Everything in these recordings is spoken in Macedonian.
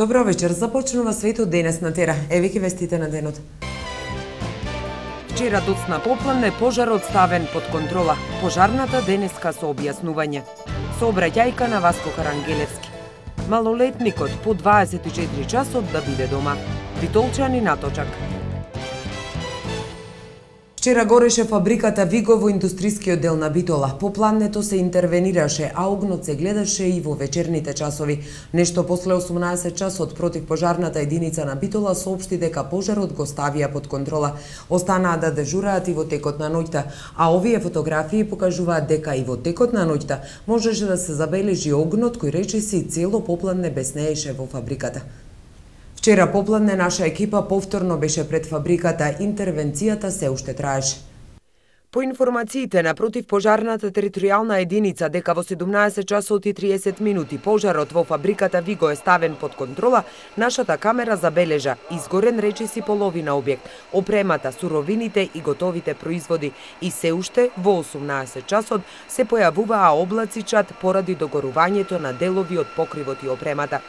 Добро вечер, започнува светот денес на Тера. Еве ги вестите на денот. Вчера доцна попладне пожарот ставен под контрола. Пожарната денеска со објаснување. Сообраќајка на Васко Карангелевски. Малолетникот по 24 часот да биде дома. Битолчани наточак. Вчера гореше фабриката Виго во индустрискиот дел на Битола. По плането се интервенираше, а огнот се гледаше и во вечерните часови. Нешто после 18 часот против пожарната единица на Битола соопшти дека пожарот го ставија под контрола. Останаа да дежураат и во текот на ноќта, а овие фотографии покажуваат дека и во текот на ноќта можеше да се забележи огнот кој речиси цело попладне беснееше во фабриката. Вчера попладне наша екипа повторно беше пред фабриката, интервенцијата се уште траеше. По информациите на противпожарната територијална единица дека во 17 часот и 30 минути пожарот во фабриката Виго е ставен под контрола, нашата камера забележа изгорен речиси половина објект, опремата, суровините и готовите производи и се уште во 18 часот се појавуваа облаци чад поради догорувањето на делови од покривот и опремата.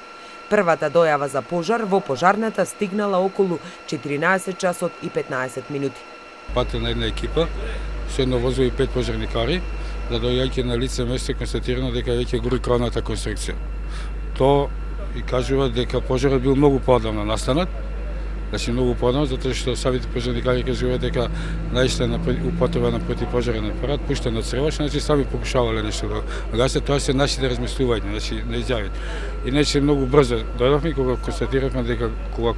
Првата дојава за пожар во пожарната стигнала околу 14 часот и 15 минути. Патена една екипа, со едно возило и 5 пожарникари, да дојаѓајќи на лице место е констатирано дека веќе гори кровната конструкција. Тоа и кажува дека пожарот бил многу поодамна настанат, значи многу поодамна, затоа што самите пожарникари кажуваат дека наистина употреба на противпожарен апарат пуштен од среваш, значи сами покушавале нешто да гасат, тоа се нашите размислувања, значи на изјавите. Иначе многу брзо дојдовме кога констатиравме дека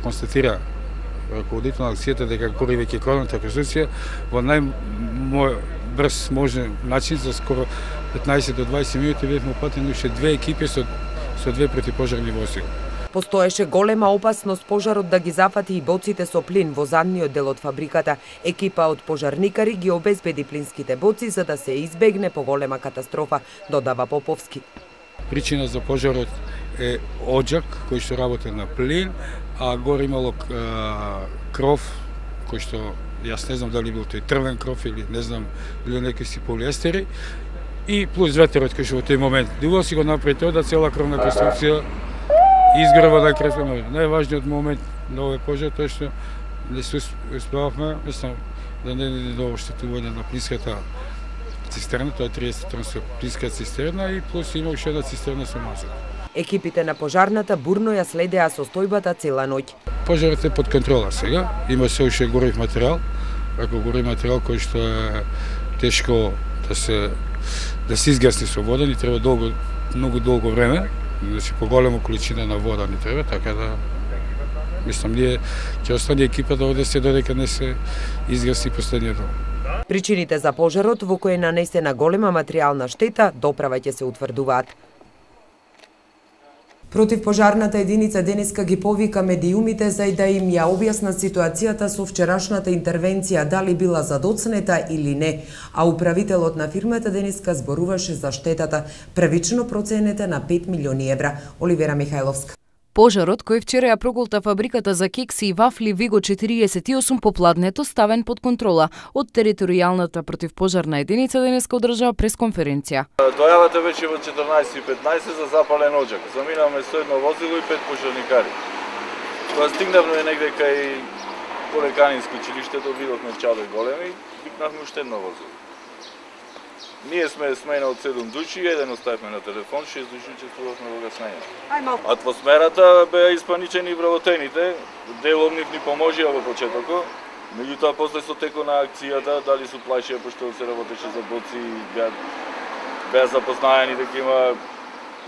констатира раководител на акцијата дека гори веќе кровната конструкција во најбрз можен начин за скоро 15 до 20 минути бевме упатени уште две екипи со две противпожарни возила. Постоеше голема опасност пожарот да ги зафати и боците со плин во задниот дел од фабриката. Екипа од пожарникари ги обезбеди плинските боци за да се избегне поголема катастрофа, додава Поповски. Причина за пожарот е оџак кој што работи на плин, а горе имало кров кој што јас не знам дали бил тој трвен кров или не знам или некои полиестери и плюс ветерот кој што во тој момент дувал си го направи тоа да цела кровна конструкција изгрева да крепне. Најважниот момент на овој пожар тоа што не се успеавме, да не до оштетување на плинската цистерна, тоа е 30 тонска плинска цистерна и плюс има уште една цистерна со мазот. Екипите на пожарната бурно ја следеа состојбата цела ноќ. Пожарот е под контрола сега, има се уште горив материјал, горив материјал кој што е тешко да се изгасни со вода, ни треба многу долго време. Значи поголема количина на вода ни треба, така да мислам ние ќе остане екипа да оде се додека не се изгаси последниот дом. Причините за пожарот во кој е нанесена голема материјална штета доправа ќе се утврдуваат. Противпожарната единица денеска ги повика медиумите за да им ја објаснат ситуацијата со вчерашната интервенција, дали била задоцнета или не, а управителот на фирмата денеска зборуваше за штетата, првично проценета на 5 милиони евра. Оливера Михајловска. Пожарот кој вчера ја проголта фабриката за кекси и вафли Виго 48 попладнето ставен под контрола од територијалната противпожарна единица денеска одржава пресконференција. Дојавате веќе во 14:15 за запален оџак. Заминавме со едно возило и 5 пожарникари. Кога стигнавме негде кај Полеканинско училиштето, видовме чадој големи и викнавме уште едно возило. Ние сме смена од 7 души, еден оставивме на телефон, 6 души учествувавме во гаснењето. Атмосферата беа испаничени и вработените, дел од нив ни поможија во почетокот, меѓутоа после со текот на акцијата, дали се плашија пошто се работеше за боци, беа запознаени дека има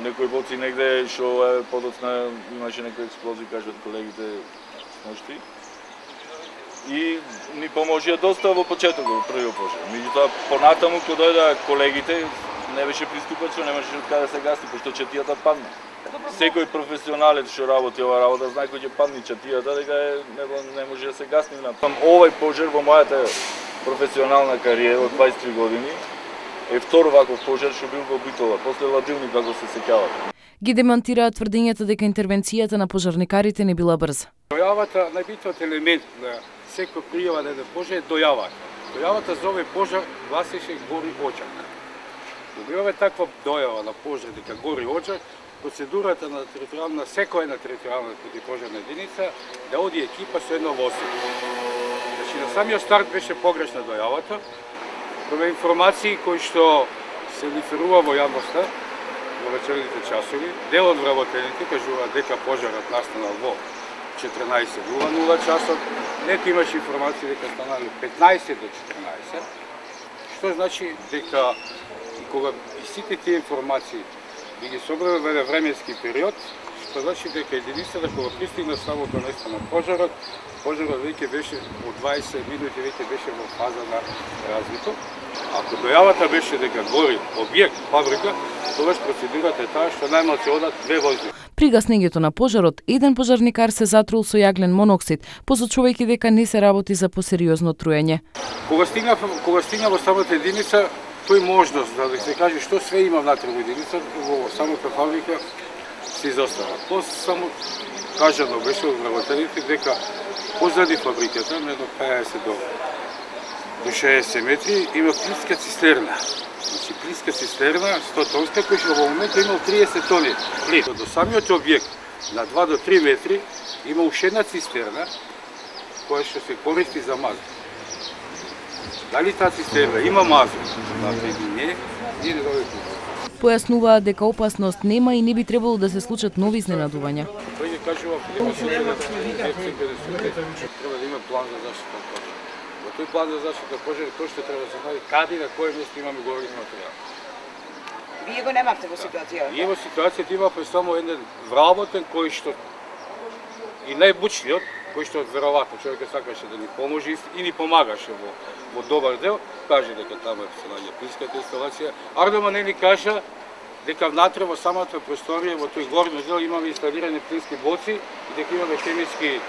некои боци негде што подоцна имаше некои експлозии, кажат колегите сношти. И ни поможија доста во почетокот во првиот пожар. Меѓутоа понатаму кога дојдоа колегите не беше приступачно, немаше од каде се гаси, пошто чатијата падна. Секој професионалец што работи ова работа знае кој ќе падне чатијата дека не може да се гасни. Овој пожар во мојата професионална кариера од 23 години е втор ваков пожар што бил во Битола, после Ладилник, како се сеќавате. Ги демантираат тврдењата дека интервенцијата на пожарникарите не била брза. Дојавата, најбитниот елемент на секој пријава на еден пожар е дојавата. Дојавата за овој пожар гласеше гори оџак. Кога имаме таква дојава на пожар дека гори оџак, процедурата на секоја една територијална противпожарна единица да оди екипа со едно возило. Значи на самиот старт беше погрешна дојавата. Према информации кои што се лиферува во јавноста во вечерните часови, дел од вработените кажуваат дека пожарот настанал во 14:00 часот, нека имаше информации дека станале 15 до 14, што значи дека кога сите тие информации би ги собрале во еден временски период, што значи дека единицата кога пристигна самото место на пожарот веќе беше од 20 минути веќе беше во фаза на развито. Ако дојавата беше дека гори објект, фабрика, тогаш процедурата е таа што најмалку се одат 2 возила. При гаснењето на пожарот, еден пожарникар се затрул со јаглен моноксид, посочувајќи дека не се работи за посериозно труење. Кога стигна во самата единица, тој можност да се каже што све има внатре во единица, во самата фабрика се изостава. После само кажано беше од вработените дека позади фабриката, на едно 50 до 60 метри, има плинска цистерна. Значи плинска цистерна, 100 тонска, која што во моментот има 30 тони плин. До самиот објект, на 2 до 3 метри, има уште една цистерна, која што се користи за мазут. Дали таа цистерна има мазут? Не не добивме. Појаснуваат дека опасност нема и не би требало да се случат нови изненадувања. Тој ги кажува треба да има план за заштита од пожар. Во тој план за заштита од пожар тоа што треба да се знаи каде и на кој место имаме горивни материјали. Вие го немавте во ситуацијата? Ние во ситуацијата имавме само еден вработен кој што и најбучниот, кој што веројатно човекот сакаше да ни поможи и ни помагаше во добар дел, каже дека таму се наоѓа плинската инсталација. Ардома не ни кажа дека внатре во самата просторија, во тој горни дел имаме инсталирани плински боци и дека имаме хемиски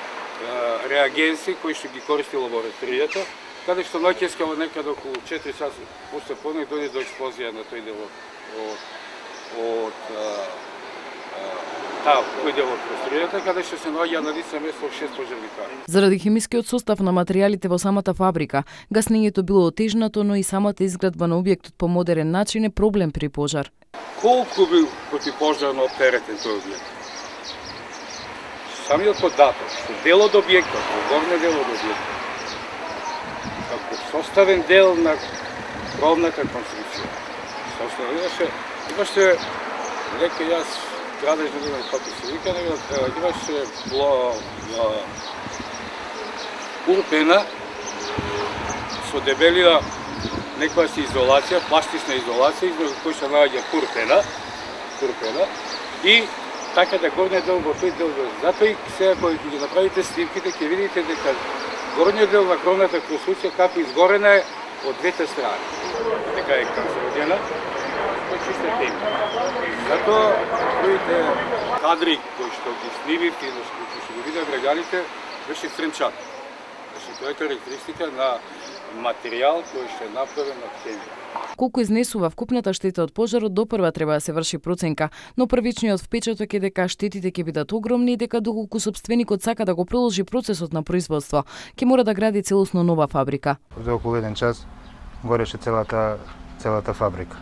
реагенси кои што ги користи лабораторијата, каде што ноќескава некаде околу 4 часа после поднек дојде до експлозија на тој дел од тој дел од просторијата, каде што се наоѓа на лице место 6 пожарникари. Заради хемискиот состав на материјалите во самата фабрика, гаснењето било отежнато, но и самата изградба на објектот по модерен начин е проблем при пожар. Колку бил противпожарно оптеретен тој објект? Самиот податок, што дел од објектот, во горни дел од објектот, како составен дел на кровната конструкција, имаше нека јас градеж не знам како се вика, имаше урпена со дебелина некоја си изолација, пластична изолација, измеѓу кој се наоѓа курпена и така да горниот дел во тој дел. Затоа и сега кога ги направите снимките, ќе видите дека горниот дел на кровната конструкција како изгорена е од двете страни. Дека е канцерогена, кој чиста тема. Затоа првите кадри кои што ги снимивте и кои што ги видеа граѓаните беше стренчат. Значи тоа е карактеристика на материјал кој што е направен од хемија. Колку изнесува вкупната штета од пожарот, допрва треба да се врши проценка, но првичниот впечаток е дека штетите ќе бидат огромни и дека доколку сопственикот сака да го продолжи процесот на производство, ќе мора да гради целосно нова фабрика. За околу 1 час гореше целата фабрика.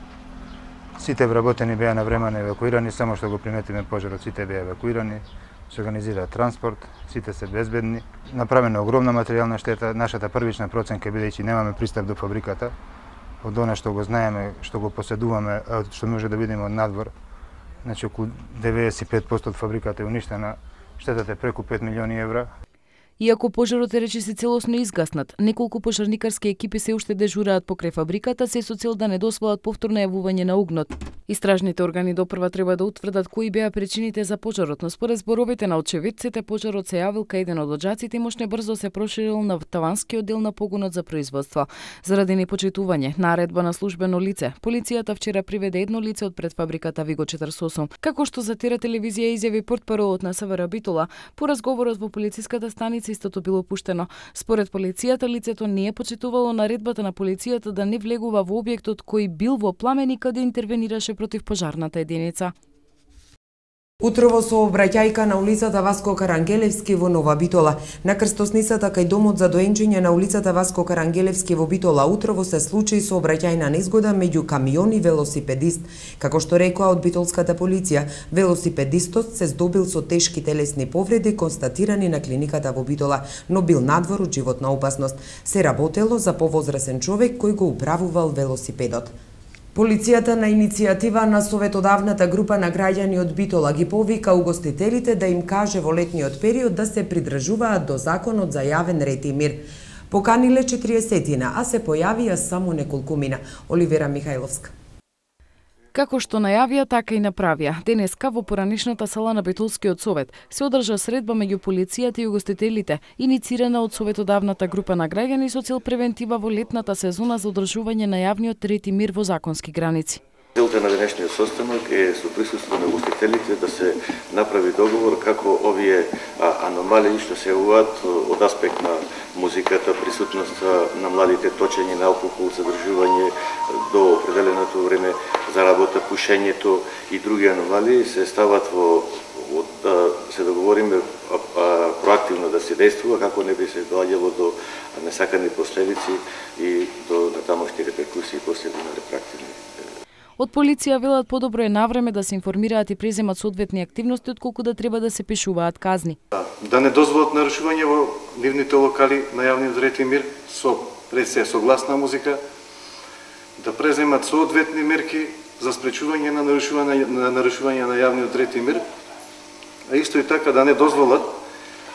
Сите вработени беа навремено евакуирани, само што го приметиме пожарот, сите беа евакуирани, се организира транспорт, сите се безбедни. Направена огромна материјална штета, нашата првична проценка бидејќи немаме пристап до фабриката, од она што го знаеме, што го поседуваме, што може да видиме од надвор, значи околу 95% од фабриката е уништена, штетата е преку 5 милиони евра. Иако пожарот е речиси целосно изгаснат, неколку пожарникарски екипи се уште дежураат покрај фабриката, се со цел да не дозволат повторно јавување на огнот. Истражните органи допрва треба да утврдат кои беа причините за пожарот, но според зборовите на очевидците, пожарот се јавил кај еден од оджаците и мошне брзо се проширил на таванскиот дел на погонот за производство. Заради непочитување, наредба на службено лице, полицијата вчера приведе едно лице од пред фабриката Виго 48. Како што за Тера телевизија изјави портпаролот на СВР Битола, по разговорот во полициската станица истото било пуштено. Според полицијата, лицето не е почитувало наредбата на полицијата да не влегува во објектот кој бил во пламени каде интервенираше против пожарната единица. Утрово сообраќајка на улицата Васко Карангелевски во Нова Битола. На крстосницата кај домот за доенчење на улицата Васко Карангелевски во Битола утрово се случи сообраќајна незгода меѓу камион и велосипедист. Како што рекоа од битолската полиција, велосипедистот се здобил со тешки телесни повреди констатирани на клиниката во Битола, но бил надвор од животна опасност. Се работело за повозрасен човек кој го управувал велосипедот. Полицијата на иницијатива на советодавната група на граѓани од Битола ги повика угостителите да им каже во летниот период да се придржуваат до законот за јавен ред и мир. Поканиле 40-тина, а се појавија само неколкумина. Оливера Михајловска. Како што најавија, така и направија. Денеска во поранишната сала на Битолскиот совет се одржа средба меѓу полицијата и угостителите, иницирана од советодавната група на граѓани со цел превентива во летната сезона за одржување на јавниот ред и мир во законски граници. Целта на денешниот состанок е со присуство на угостителите да се направи договор како овие аномалии што се јавуваат од аспект на музиката, присутност на младите, точење на алкохол, задржување до определеното време за работа, пушењето и други аномалии се стават се договориме проактивно да се действува како не би се доаѓало до несакани последици и до натамошни реперкусии последни репреактивни. Од полиција велат подобро е навреме да се информираат и преземат соодветни активности отколку да треба да се пишуваат казни. Да не дозволат нарушување во нивните локали на јавниот ред и мир со согласна музика, да преземат соодветни мерки за спречување на нарушување на јавниот ред и мир, а исто и така да не дозволат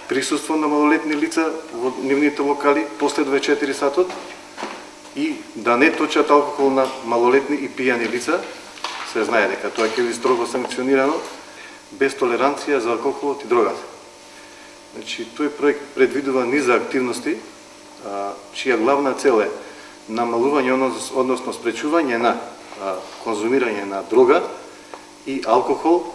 присуство на малолетни лица во нивните локали после 24 сатот и да не точат алкохол на малолетни и пијани лица. Се знае дека тоа ќе биде строго санкционирано, без толеранција за алкохолот и дрогата. Значи, тој проект предвидува низа активности, чија главна цел е намалување, односно спречување на конзумирање на дрога и алкохол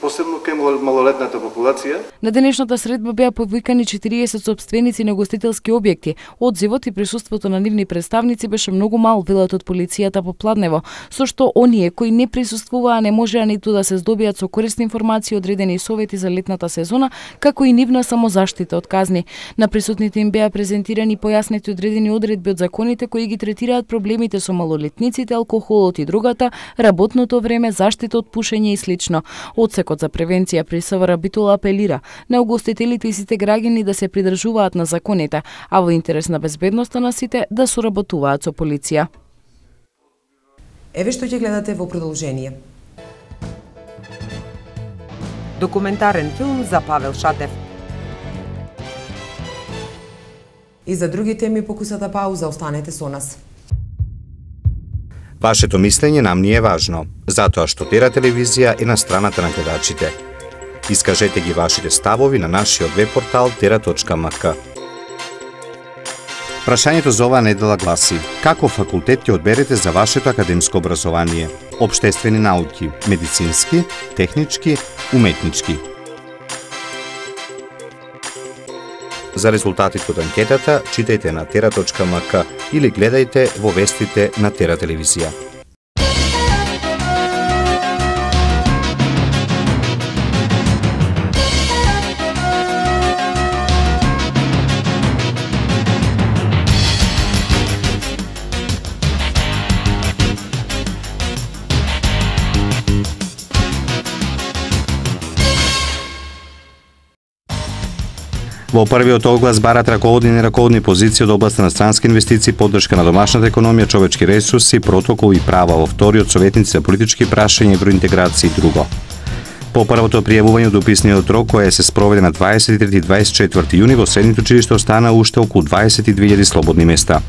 посебно кај малолетната популација. На денешната средба беа повикани 40 сопственици на гостителски објекти. Одзивот и присуството на нивни представници беше многу мал, велат од полицијата попладнево, со што оние кои не присуствуваа не можеа ниту да се здобијат со корисни информации одредени совети за летната сезона, како и нивна самозаштита од казни. На присутните им беа презентирани појаснети одредени одредби од законите кои ги третираат проблемите со малолетниците, алкохолот и другата, работното време, заштита од пушење и слично. Одсекот за превенција при СВР Битола апелира на угостителите и сите граѓани да се придржуваат на законите, а во интерес на безбедноста на сите да соработуваат со полиција. Еве што ќе гледате во продолжение. Документарен филм за Павел Шатев. И за други теми покусата пауза, останете со нас. Вашето мислење нам ни е важно, затоа што Тера телевизија е на страната на гледачите. Искажете ги вашите ставови на нашиот веб-портал tera.mk. Прашањето за оваа недела гласи: како факултет ќе одберете за вашето академско образование? Обштествени науки, медицински, технички, уметнички? За резултатите од анкетата читајте на tera.mk или гледајте во вестите на Тера телевизија. Во првиот оглас барат раководни и нераководни позиции од областа на странски инвестиции, поддршка на домашната економија, човечки ресурси, протокол и права. Во вториот советници за политички прашања, евроинтеграција и друго. По првото пријавување од уписниот рок, кој се спроведе на 23 и 24 јуни, во средните училишта остана уште околу 22.000 слободни места.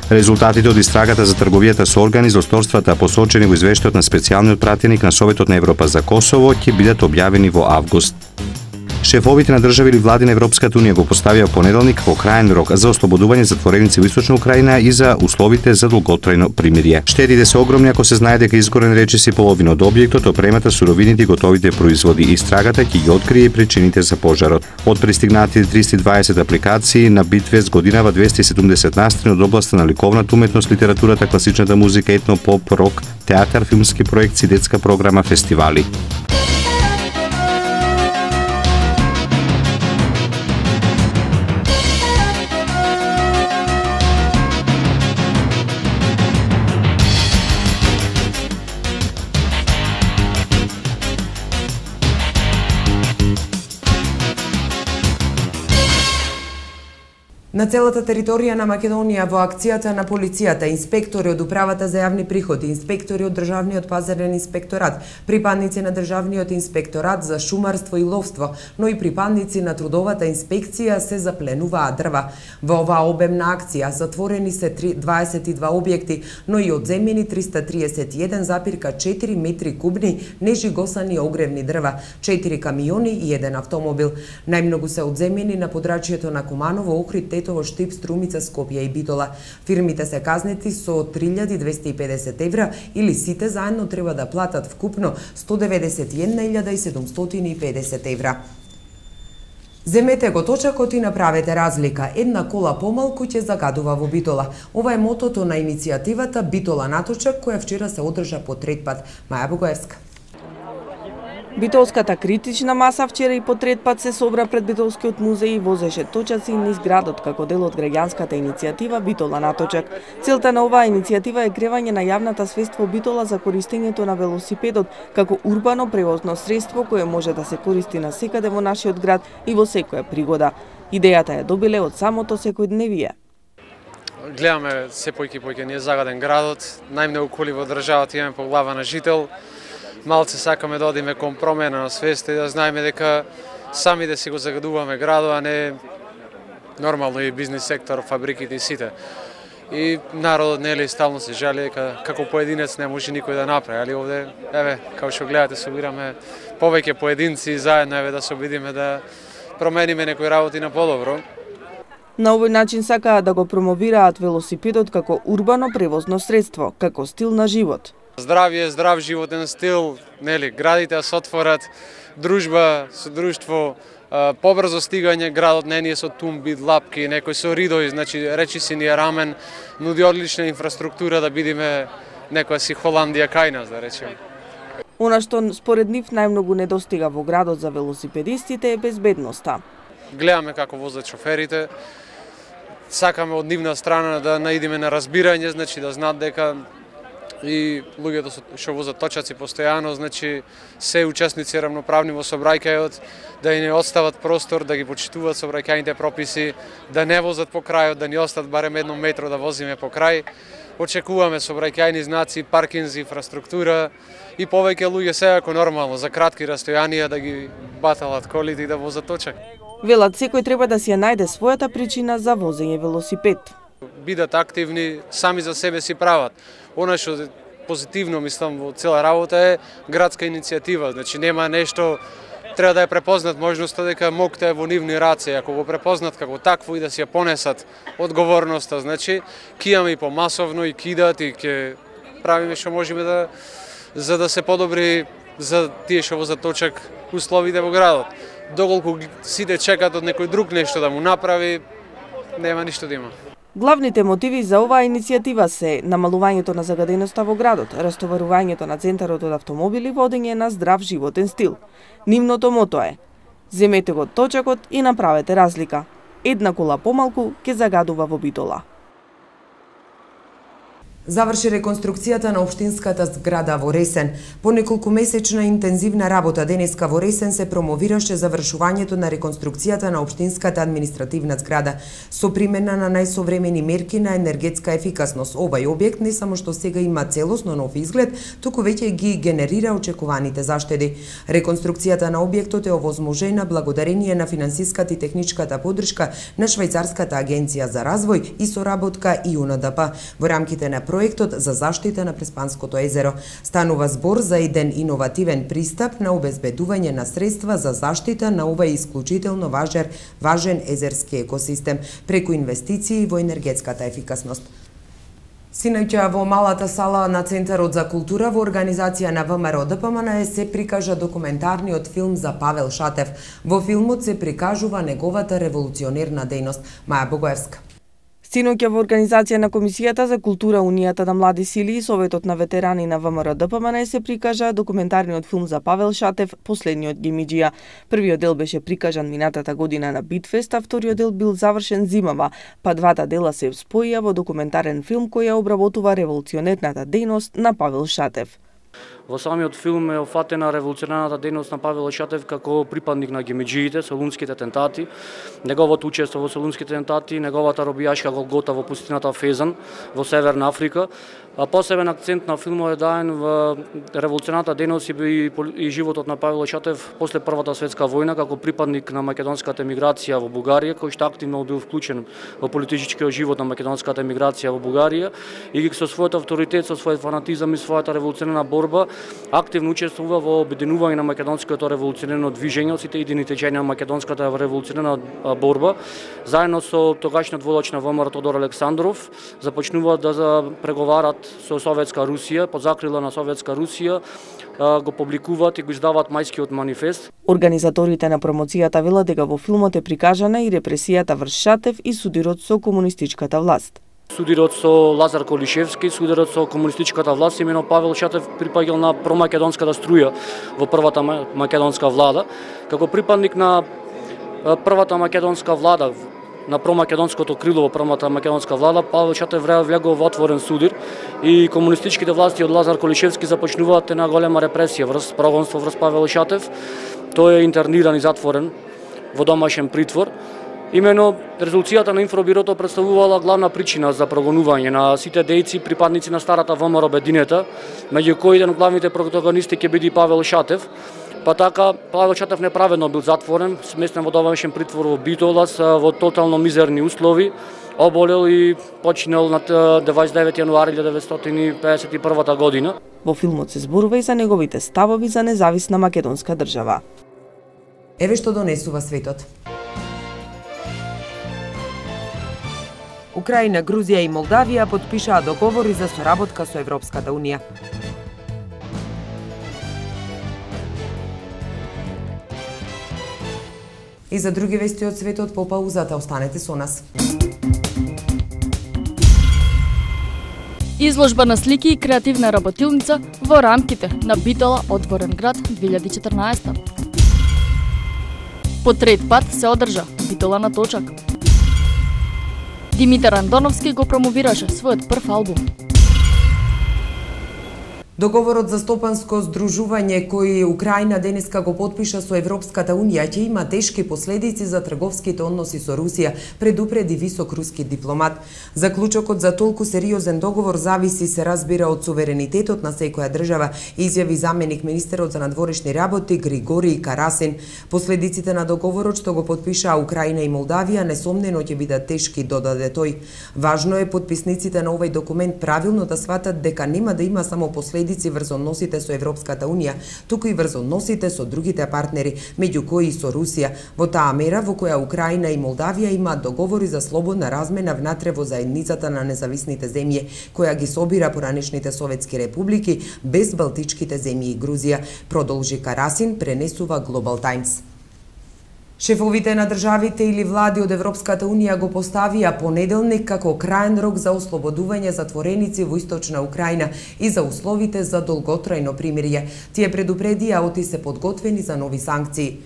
Резултатите од истрагата за трговијата со органи, злосторствата посочени во извештајот на специјалниот пратеник на Советот на Европа за Косово ќе бидат објавени во август. Шефовите на држави или влади на Европската унија го поставија понеделник како краен рок за ослободување затвореници во Источна Украина и за условите за долготрајно примирие. Штетите се огромни ако се знае дека изгорен речиси половина од објектот, опремата, суровините и готовите производи. Истрагата ќе ги открие и причините за пожарот. Од пристигнатите 320 апликации на Битвест годинава 270 настрани од областа на ликовната уметност, литературата, класичната музика, етно, поп, рок, театар, филмски проекти, детска програма, фестивали. На целата територија на Македонија во акцијата на полицијата, инспектори од Управата за јавни приходи, инспектори од Државниот пазарен инспекторат, припадници на Државниот инспекторат за шумарство и ловство, но и припадници на трудовата инспекција се запленуваат дрва. Во оваа обемна акција затворени се 22 објекти, но и одземени 331,4 метри кубни нежигосани огревни дрва, 4 камиони и 1 автомобил. Најмногу се одземени на подрачјето на Куманово, Охрид, Тетово, Штип, Струмица, Скопје и Битола. Фирмите се казнети со 3.250 евра или сите заедно треба да платат вкупно 191.750 евра. Земете го точакот и направете разлика. Една кола помалку ќе загадува во Битола. Ова е мотото на иницијативата Битола на точак, која вчера се одржа по трет пат. Маја Богоевска. Битолската критична маса вчера и по трет пат се собра пред Битолскиот музеј и возеше точаци низ градот како дел од граѓанската иницијатива Битола на точак. Целта на оваа иницијатива е гревање на јавната свест во Битола за користењето на велосипедот како урбано превозно средство кое може да се користи насекаде во нашиот град и во секоја пригода. Идејата ја добиле од самото секојдневие. Гледаме се појќе ни е загаден градот, најмногу коли во државата имаме по глава на жител. Малце сакаме да одиме кон промена на свеста и да знаеме дека сами да си го загадуваме градот, а не нормално и бизнис сектор, фабриките и сите. И народот нели стално се жали дека како поединец не може никој да направи, али овде еве како што гледате собираме повеќе поединци и заедно еве да се обидиме да промениме некои работи на подобро. На овој начин сакаат да го промовираат велосипедот како урбано превозно средство, како стил на живот. Здравје, здрав животен стил, нели, градите да се отворат, дружба, содружство, побрзо стигање, градот не е со тумби, лапки, некој со ридови, значи речиси ни е рамен, нуди одлична инфраструктура да бидиме некоја си Холандија кај нас, да речеме. Она што според нив најмногу недостига во градот за велосипедистите е безбедноста. Гледаме како возат шоферите, сакаме од нивна страна да наидиме на разбирање, значи да знаат дека и луѓето што возат точаци постојано, значи се учесници рамноправни во сообраќајот, да и не остават простор, да ги почитуваат сообраќајните прописи, да не возат по крајот, да ни остат барем 1 метро да возиме по крај. Очекуваме сообраќајни знаци, паркинзи, инфраструктура и повеќе луѓе се ако нормално за кратки растојанија да ги баталат колите и да возат точак. Велат секој треба да си ја најде својата причина за возење велосипед. Бидат активни, сами за себе си прават. Она што позитивно мислам во цела работа е градска иницијатива, значи нема нешто, треба да ја препознат можноста дека МОК е во нивни раце, ако го препознат како такво и да си ја понесат одговорноста, значи ќе имаме и помасовно и кидат и ќе правиме што можеме за да се подобри за тие што возат точак условите во градот. Доколку сите чекат од некој друг нешто да му направи, нема ништо да има. Главните мотиви за оваа иницијатива се намалувањето на загаденоста во градот, растоварувањето на центарот од автомобили и водење на здрав животен стил. Нивното мото е: земете го точакот и направете разлика. Една кола помалку ќе загадува во Битола. Заврши реконструкцијата на општинската зграда во Ресен. По неколкумесечна интензивна работа денеска во Ресен се промовираше завршувањето на реконструкцијата на општинската административна зграда со примена на најсовремени мерки на енергетска ефикасност. Овај објект не само што сега има целосно нов изглед, туку веќе ги генерира очекуваните заштеди. Реконструкцијата на објектот е овозможена благодарение на финансиската и техничката поддршка на Швајцарската агенција за развој и соработка и УНДП. Во рамките на проектот за заштита на Преспанското езеро. Станува збор за еден иновативен пристап на обезбедување на средства за заштита на овој исклучително важен езерски екосистем преку инвестиции во енергетската ефикасност. Синоќа во малата сала на Центарот за култура во организација на ВМРО ДПМН се прикажа документарниот филм за Павел Шатев. Во филмот се прикажува неговата револуционерна дејност. Маја Богоевска. Синоќа во организација на Комисијата за култура, Унијата на млади сили и Советот на ветерани на ВМРО ДПМН се прикажа документарниот филм за Павел Шатев, Последниот Гимиџија. Првиот дел беше прикажан минатата година на Битфест, а вториот дел бил завршен зимава, па двата дела се споија во документарен филм кој ја обработува револуционерната дејност на Павел Шатев. Во самиот филм е офатена револуционерната дејност на Павел Шатев како припадник на гимиџиите, солунските атентати, неговото учество во солунските атентати, неговата робијашка голгота во пустината Фезан во Северна Африка. А посебен акцент на филмот е даен во револуционерната дејност и животот на Павел Шатев после Првата светска војна како припадник на македонската емиграција во Бугарија, кој што активно бил вклучен во политичкиот живот на македонската емиграција во Бугарија и со својот авторитет, со својот фанатизам и својата револуционерна борба активно учествува во обединување на македонското револуционерно движење, сите идеите на македонската револуционерна борба, заедно со тогашниот водач на ВМРО Тодор Александров, започнуваат да преговарат со Советска Русија, под закрила на Советска Русија, го публикуваат и го издаваат Мајскиот манифест. Организаторите на промоцијата велат дека во филмот е прикажана и репресијата врз Шатев и судирот со комунистичката власт. Судирот со Лазар Колишевски, судирот со комунистичката власт, имено Павел Шатев припаѓал на промакедонската струја во првата македонска влада. Како припадник на првата македонска влада, на промакедонското крило во првата македонска влада, Павел Шатев влегол во отворен судир и комунистичките власти од Лазар Колишевски започнуваат една голема репресија врз прогонство врз Павел Шатев. Тој е интерниран и затворен во домашен притвор. Имено резолуцијата на инфробирото представувала главна причина за прогонување на сите дејци припадници на старата ВМРО Бединета, меѓу кои еден од главните протагонисти ќе биде Павел Шатев. Па така Павел Шатев неправедно бил затворен, сместен во домашен притвор во Битолас во тотално мизерни услови, оболел и починал на 29 јануари 1951 година. Во филмот се зборува и за неговите ставови за независна македонска држава. Еве што донесува светот. Украина, Грузија и Молдавија потпишаа договори за соработка со Европската Унија. И за други вести од светот по паузата, останете со нас. Изложба на слики и креативна работилница во рамките на Битола Отворен град 2014. По трет пат се одржа Битола на точак. Димитар Андоновски го промовираше својот прв албум. Договорот за стопанско здружување кој Украина денеска го потпиша со Европската Унија ќе има тешки последици за трговските односи со Русија, предупреди висок руски дипломат. Заклучокот за толку сериозен договор зависи, се разбира, од суверенитетот на секоја држава, изјави заменик министерот за надворешни работи Григорий Карасин. Последиците на договорот што го потпишаа Украина и Молдавија несомнено ќе бидат тешки, додаде тој. Важно е потписниците на овој документ правилно да сватат дека нема да има само последици врз односите со Европската Унија, туку и врз односите со другите партнери, меѓу кои и со Русија, во таа мера во која Украина и Молдавија имаат договори за слободна размена внатре во заедницата на независните земји, која ги собира поранешните советски републики без балтичките земји и Грузија, продолжи Карасин, пренесува Global Times. Шефовите на државите или влади од Европската Унија го поставија понеделник како краен рок за ослободување затвореници во Источна Украина и за условите за долготрајно примирје. Тие предупредија оти се подготвени за нови санкции.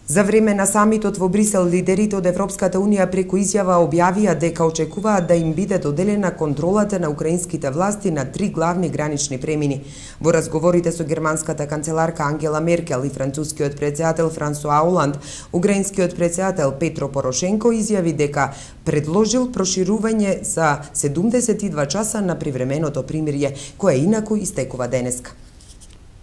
За време на самитот во Брисел, лидерите од Европската Унија преку изјава објавија дека очекуваат да им биде доделена контролата на украинските власти на 3 главни гранични премини. Во разговорите со германската канцеларка Ангела Меркел и францускиот председател Франсуа Оланд, украинскиот председател Петро Порошенко изјави дека предложил проширување за 72 часа на привременото примирје, кое инаку истекува денеска.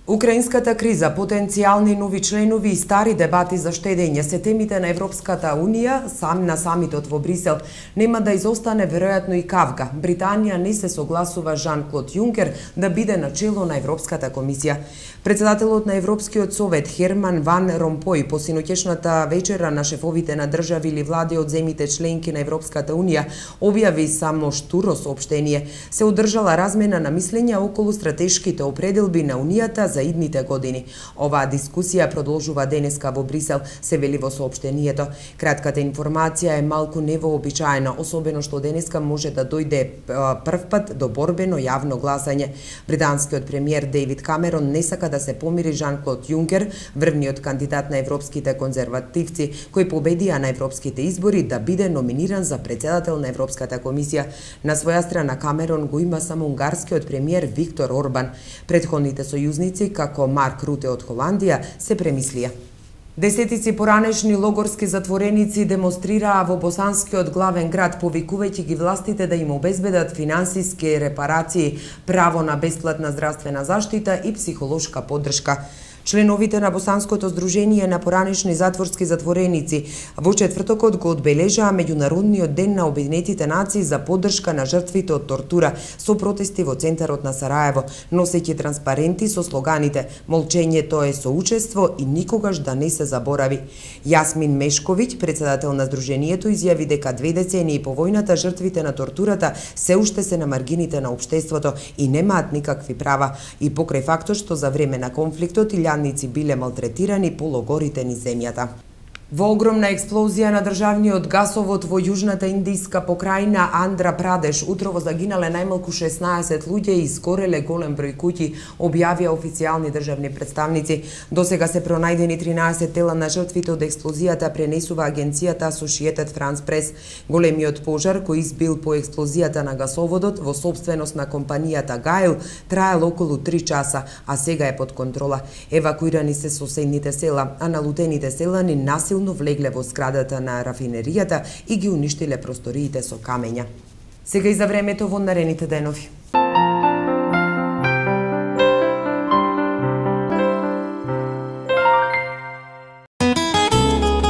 Украинската криза, потенцијални нови членови и стари дебати за штедење се темите на Европската Унија, на самитот во Брисел. Нема да изостане веројатно и Кавга. Британија не се согласува Жан-Клод Јункер да биде на чело на Европската комисија. Председателот на Европскиот совет Херман Ван Ромпој по синоќешната вечера на шефовите на држави или влади од земјите членки на Европската Унија објави само штуро соопштение. Се одржала размена на мислења околу стратешките определби на Унијата за идните години. Оваа дискусија продолжува денеска во Брисел, се вели во соопштението. Кратката информација е малку невообичаена, особено што денеска може да дојде првпат до борбено јавно гласање. Британскиот премиер Дејвид Камерон не сака да се помири Жан-Клод Јункер, врвниот кандидат на европските конзервативци, кој победија на европските избори, да биде номиниран за председател на Европската комисија. На своја страна Камерон го има само унгарскиот премиер Виктор Орбан. Претходните сојузници, како Марк Руте од Холандија, се премислија. Десетици поранешни логорски затвореници демонстрираа во босанскиот главен град, повикувајќи ги властите да им обезбедат финансиски репарации, право на бесплатна здравствена заштита и психолошка поддршка. Членовите на Босанското здружение на поранешни затворски затвореници во четвртокот го одбележаа Меѓународниот ден на Обединетите нации за поддршка на жртвите од тортура со протести во центарот на Сараево, носејќи транспаренти со слоганите "Молчењето е соучество" и "Никогаш да не се заборави". Јасмин Мешковиќ, председател на здружението, изјави дека 2 децении по војната жртвите на тортурата се уште се на маргините на општеството и немаат никакви права, и покрај фактот што за време на конфликтот илјадници биле малтретирани по логорите низ земјата. Во огромна експлозија на државниот гасовод во јужната индиска покрајна Андра Прадеш утрово загинале најмалку 16 луѓе и изгореле голем број куќи, објавија официјални државни представници. Досега се пронајдени 13 тела на жртвите од експлозијата, пренесува агенцијата Associated France Press. Големиот пожар кој избил по експлозијата на гасоводот во сопственост на компанијата Гайл траел околу 3 часа, а сега е под контрола. Евакуирани се соседните села, а налутените селани насилно влегле во зградата на рафинеријата и ги уништиле просториите со камења. Сега и за времето во наредните денови.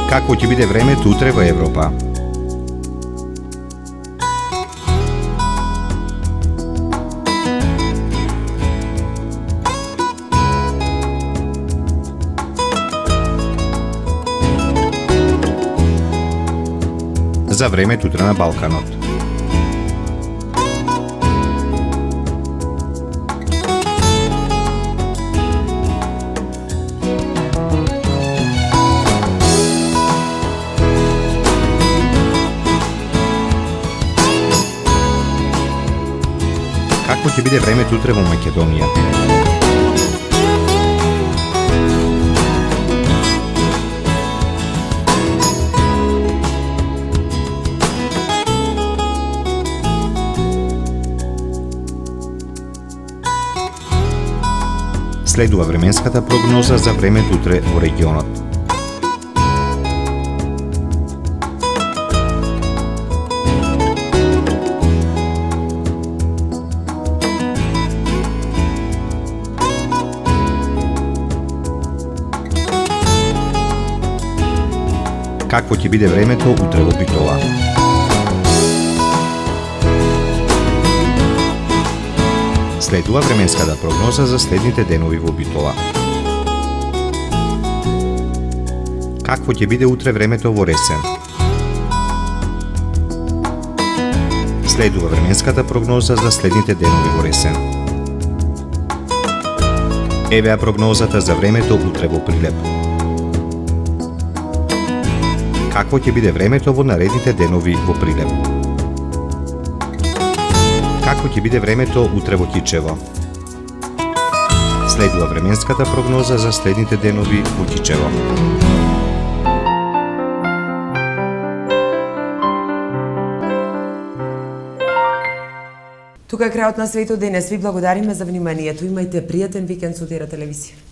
Какво ќе биде времето утре во Европа? За времето утре на Балканот. Какво ќе биде времето утре во Македонија? Следува временската прогноза за времето утре во регионот. Какво ќе биде времето утре во Битола? Следува временската прогноза за следните денови во Битола. Какво ќе биде утре времето во Ресен? Следува временската прогноза за следните денови во Ресен. Евеа прогнозата за времето утре во Прилеп. Какво ќе биде времето во наредните денови во Прилеп? Какво ќе биде времето утре во Кичево? Следува временската прогноза за следните денови во Кичево. Тука е крајот на светот денес. Ви благодариме за вниманието. Имајте пријатен викенд со Тера телевизија.